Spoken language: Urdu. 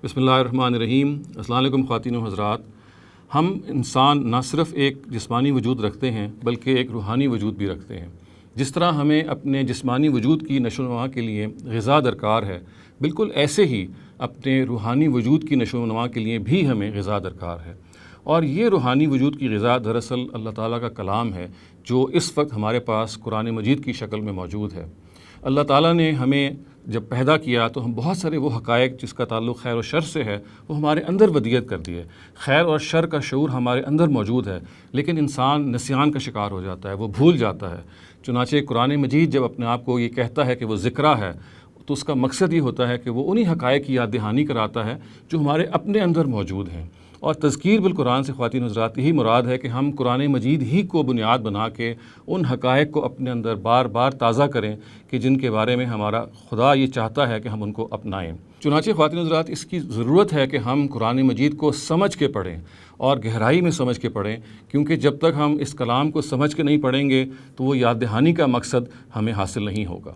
بسم اللہ الرحمن الرحیم۔ السلام علیکم خواتین و حضرات۔ ہم انسان نہ صرف ایک جسمانی وجود رکھتے ہیں بلکہ ایک روحانی وجود بھی رکھتے ہیں۔ جس طرح ہمیں اپنے جسمانی وجود کی نشو و نما کے لیے غذا درکار ہے، بالکل ایسے ہی اپنے روحانی وجود کی نشو و نما کے لیے بھی ہمیں غذا درکار ہے۔ اور یہ روحانی وجود کی غذا دراصل اللہ تعالیٰ کا کلام ہے، جو اس وقت ہمارے پاس قرآن مجید کی شکل میں موجود ہے۔ اللہ تعالیٰ نے ہمیں جب پیدا کیا تو ہم بہت سارے وہ حقائق جس کا تعلق خیر و شر سے ہے وہ ہمارے اندر ودیت کر دیے۔ خیر اور شر کا شعور ہمارے اندر موجود ہے، لیکن انسان نسیان کا شکار ہو جاتا ہے، وہ بھول جاتا ہے۔ چنانچہ قرآن مجید جب اپنے آپ کو یہ کہتا ہے کہ وہ ذکرہ ہے تو اس کا مقصد یہ ہوتا ہے کہ وہ انہی حقائق کی یاد دہانی کراتا ہے جو ہمارے اپنے اندر موجود ہیں۔ اور تذکیر بالقرآن سے خواتین حضرات یہی مراد ہے کہ ہم قرآن مجید ہی کو بنیاد بنا کے ان حقائق کو اپنے اندر بار بار تازہ کریں کہ جن کے بارے میں ہمارا خدا یہ چاہتا ہے کہ ہم ان کو اپنائیں۔ چنانچہ خواتین حضرات اس کی ضرورت ہے کہ ہم قرآن مجید کو سمجھ کے پڑھیں اور گہرائی میں سمجھ کے پڑھیں، کیونکہ جب تک ہم اس کلام کو سمجھ کے نہیں پڑھیں گے تو وہ یاد دہانی کا مقصد ہمیں حاصل نہیں ہوگا۔